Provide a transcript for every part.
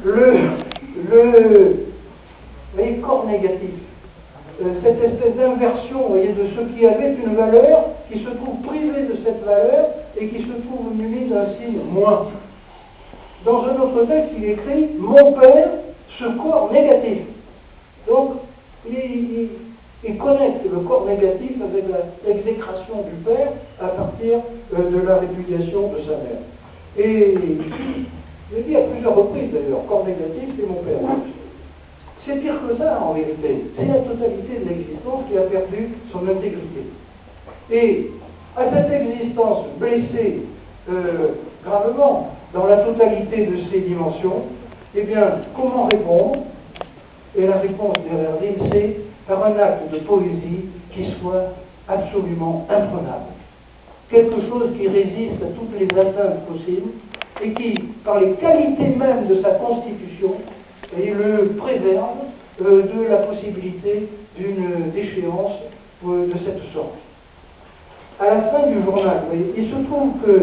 vous voyez, corps négatif. Cette espèce d'inversion, vous voyez, de ce qui avait une valeur, qui se trouve privé de cette valeur et qui se trouve muni d'un signe moins. Dans un autre texte, il écrit « Mon père, ce corps négatif ». Donc, il connecte le corps négatif avec l'exécration du père à partir de la répudiation de sa mère. Et je l'ai dit à plusieurs reprises d'ailleurs, corps négatif, c'est mon père. C'est pire que ça en vérité. C'est la totalité de l'existence qui a perdu son intégrité. Et à cette existence blessée gravement dans la totalité de ses dimensions, eh bien, comment répondre? Et la réponse d'Herardine, c'est par un acte de poésie qui soit absolument imprenable. Quelque chose qui résiste à toutes les atteintes possibles et qui, par les qualités mêmes de sa constitution, le préserve de la possibilité d'une déchéance de cette sorte. À la fin du journal, vous voyez, il se trouve que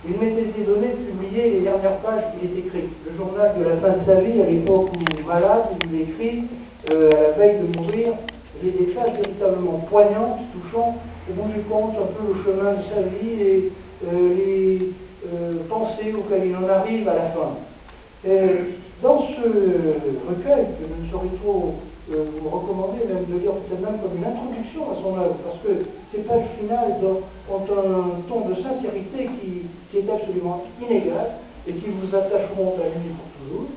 il m'était été donné de publier les dernières pages qu'il est écrit. Le journal de la fin de sa vie, à l'époque où malade, il écrit, à la veille de mourir, j'ai des pages véritablement poignantes, touchant au bout du compte un peu le chemin de sa vie et les pensées auxquelles il en arrive à la fin. Dans ce recueil, que je ne saurais trop vous recommander, même de lire peut-être même comme une introduction à son œuvre, parce que ces pages finales ont un ton de sincérité qui est absolument inégal et qui vous attacheront à lui pour toujours.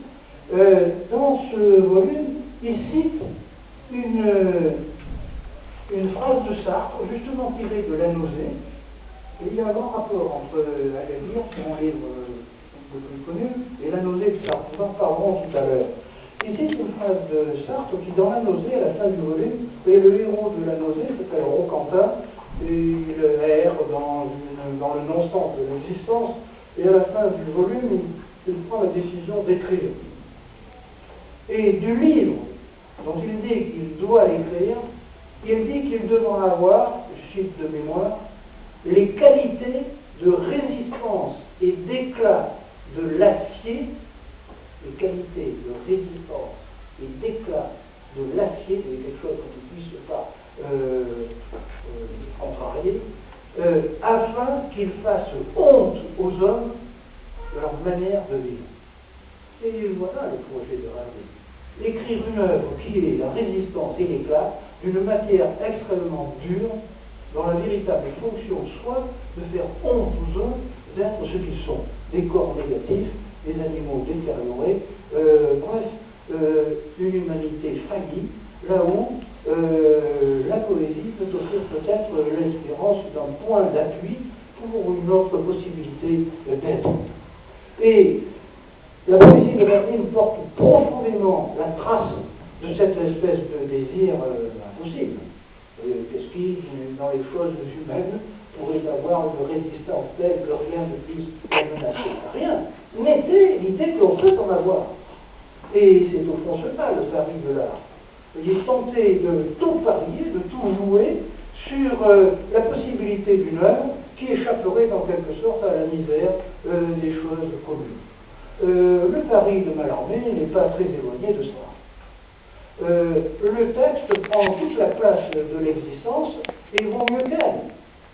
Dans ce volume, il cite une phrase de Sartre, justement tirée de La Nausée, et il y a un grand rapport entre Agadir, mon livre le plus connu, et La Nausée de Sartre. Nous en parlerons tout à l'heure. Il cite une phrase de Sartre qui, dans La Nausée, à la fin du volume, et le héros de La Nausée s'appelle Roquentin, et il erre dans le non-sens de l'existence, et à la fin du volume, il prend la décision d'écrire. Et du livre dont il dit qu'il doit écrire, il dit qu'il devra avoir, je cite de mémoire, les qualités de résistance et d'éclat de l'acier, les qualités de résistance et d'éclat de l'acier, c'est quelque chose qu'on ne puisse pas contrarier, afin qu'il fasse honte aux hommes de leur manière de vivre. Et voilà le projet de Rabelais. Écrire une œuvre qui est la résistance et l'éclat d'une matière extrêmement dure, dont la véritable fonction soit de faire honte aux hommes d'être ce qu'ils sont, des corps négatifs, des animaux détériorés, une humanité faillie, là où la poésie peut offrir peut-être l'espérance d'un point d'appui pour une autre possibilité d'être. Et la poésie de Verdine porte profondément la trace de cette espèce de désir impossible. Qu'est-ce qui, dans les choses humaines, pourrait avoir une résistance telle que rien ne puisse la menacer? Rien. Mais c'est l'idée que l'on peut en avoir. Et c'est au fond ça le pari de l'art. Il est tenté de tout parier, de tout jouer sur la possibilité d'une œuvre qui échapperait en quelque sorte à la misère des choses communes. Le pari de Mallarmé n'est pas très éloigné de ça. Le texte prend toute la place de l'existence et vaut mieux qu'elle,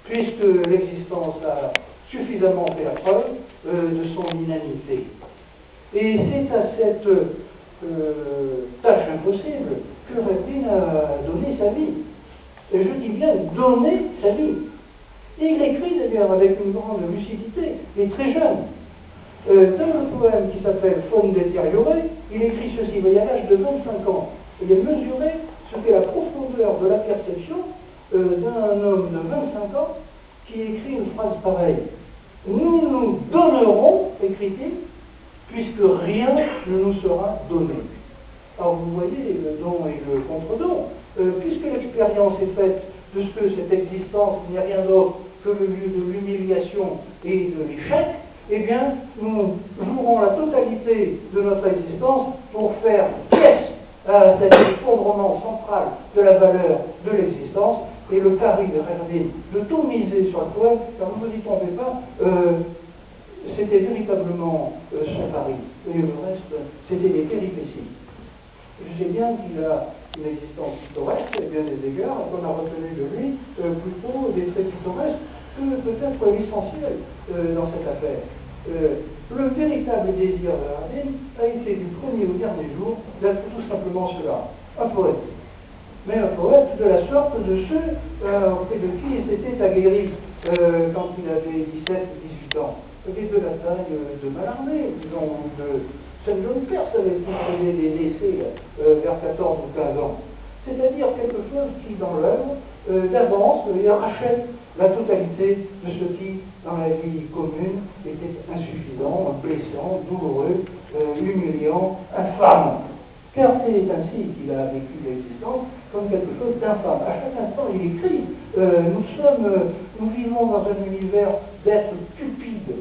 puisque l'existence a suffisamment fait la preuve de son inanité. Et c'est à cette tâche impossible que Verdine a donné sa vie. Et je dis bien donner sa vie. Et il écrit d'ailleurs avec une grande lucidité, il est très jeune. Dans le poème qui s'appelle Faune détériorée, il écrit ceci, il y a l'âge de 25 ans. Il a mesuré ce qu'est la profondeur de la perception d'un homme de 25 ans qui écrit une phrase pareille. Nous nous donnerons, écrit-il, puisque rien ne nous sera donné. Alors vous voyez le don et le contre-don. Puisque l'expérience est faite de ce que cette existence n'est rien d'autre que le lieu de l'humiliation et de l'échec, eh bien, nous jouerons la totalité de notre existence pour faire pièce à cet effondrement central de la valeur de l'existence, et le pari de Verdine de tout miser sur le poème, car ne vous y trompez pas, c'était véritablement son pari. Et le reste, c'était des péripéties. Je sais bien qu'il a une existence pittoresque, à bien des égards, et qu'on a retenu de lui plutôt des traits pittoresques que peut-être l'essentiel dans cette affaire. Le véritable désir de Hardin a été du premier au dernier jour d'être tout simplement cela, un poète. Mais un poète de la sorte de ceux auprès de qui il s'était aguerri quand il avait 17 ou 18 ans. Il était de la taille de Mallarmé, disons, de cette jeune Perse avait composé des essais vers 14 ou 15 ans. C'est-à-dire quelque chose qui, dans l'œuvre, d'avance, rachète la totalité de ce qui, dans la vie commune, était insuffisant, blessant, douloureux, humiliant, infâme. Car c'est ainsi qu'il a vécu l'existence, comme quelque chose d'infâme. À chaque instant, il écrit, nous vivons dans un univers d'êtres stupides,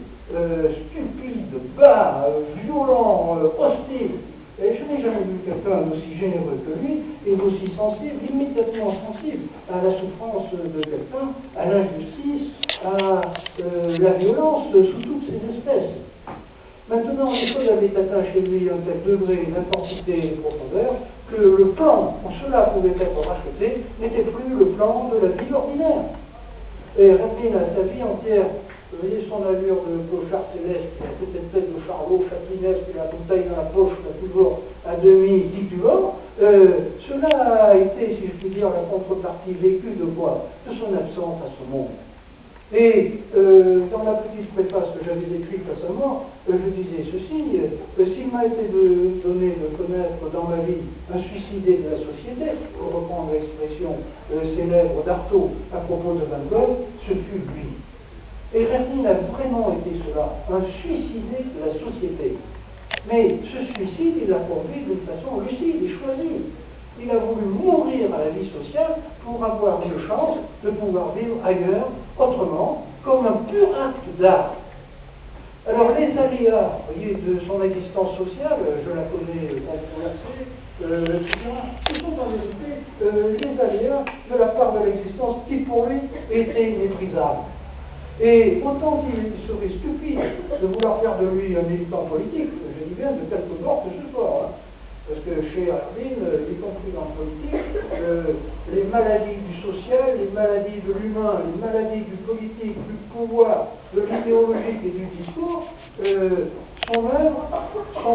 bas, violents, hostiles. Et je n'ai jamais vu quelqu'un d'aussi généreux que lui et d'aussi sensible, immédiatement sensible à la souffrance de quelqu'un, à l'injustice, à la violence sous toutes ses espèces. Maintenant, les choses avaient atteint chez lui un tel degré d'intensité et de profondeur que le plan où cela pouvait être racheté n'était plus le plan de la vie ordinaire. Et Raffine a sa vie entière. Vous voyez son allure de clochard céleste, qui a toute cette tête de Charlot, châtelainesse, qui a la bouteille dans la poche, qui a toujours à demi titubant. Cela a été, si je puis dire, la contrepartie vécue de quoi? De son absence à ce monde. Et dans la petite préface que j'avais écrite à sa mort, je disais ceci, s'il m'a été donné de connaître dans ma vie un suicidé de la société, pour reprendre l'expression célèbre d'Artaud à propos de Van Gogh, ce fut lui. Et Raffine a vraiment été cela, un suicidé de la société. Mais ce suicide, il l'a conduit d'une façon lucide et choisie. Il a voulu mourir à la vie sociale pour avoir une chance de pouvoir vivre ailleurs, autrement, comme un pur acte d'art. Alors les aléas, vous voyez, de son existence sociale, je la connais controversée, etc., ce sont en vérité les aléas de la part de l'existence qui pour lui étaient méprisables. Et autant qu'il serait stupide de vouloir faire de lui un militant politique, je dis bien de quelque bord que ce soit, parce que chez Hardin, y compris dans le politique, les maladies du social, les maladies de l'humain, les maladies du politique, du pouvoir, de l'idéologique et du discours, son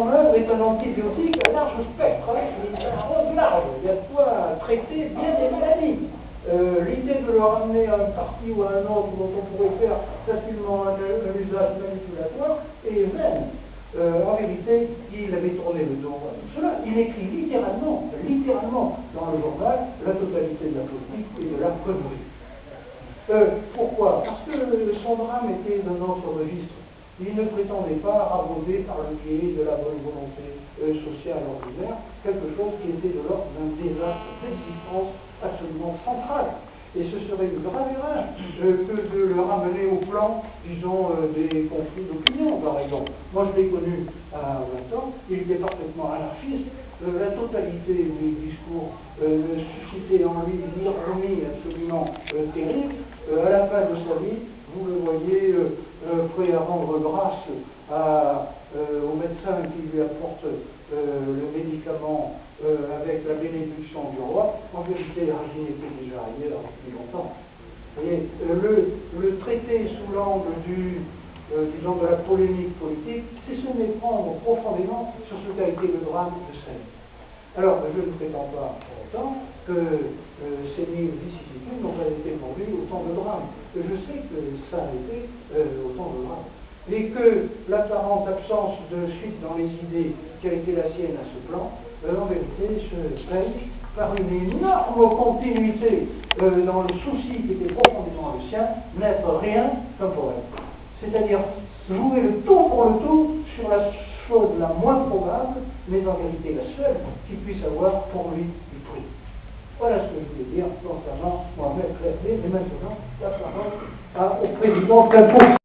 œuvre est un antibiotique à large spectre, il est un rose large, il y a de quoi traiter bien des maladies. L'idée de le ramener à un parti ou à un autre dont on pourrait faire facilement un usage manipulatoire est vaine. En vérité, il avait tourné le dos à tout cela. Il écrit littéralement dans le journal la totalité de la politique et de la connerie. Pourquoi? Parce que son drame était d'un autre registre. Il ne prétendait pas raboter par le biais de la bonne volonté sociale ordinaire quelque chose qui était de l'ordre d'un désastre d'existence absolument central. Et ce serait une grave erreur que de le ramener au plan, disons, des conflits d'opinion, par exemple. Moi, je l'ai connu à 20 ans, il était parfaitement anarchiste. La totalité des discours suscitait en lui une ironie absolument terrible. À la fin de sa vie, vous le voyez prêt à rendre grâce au médecin qui lui apporte le médicament avec la bénédiction du roi. En vérité, Hardin était déjà ailleurs depuis longtemps. Et le traiter sous l'angle disons, de la polémique politique, c'est se méprendre profondément sur ce qu'a été le drame de Seine. Alors, je ne prétends pas pour autant que ces mille vicissitudes n'ont pas été pour lui autant de drames. Je sais que ça a été autant de drames. Et que l'apparente absence de suite dans les idées qui a été la sienne à ce plan, en vérité, se traduit par une énorme continuité dans le souci qui était profondément le sien, n'être rien qu'un poète. C'est-à-dire jouer le tout pour le tout sur la chose la moins probable, mais en vérité la seule qui puisse avoir pour lui du prix. Voilà ce que je voulais dire concernant Mohamed Clermé, et maintenant la parole au président Capo.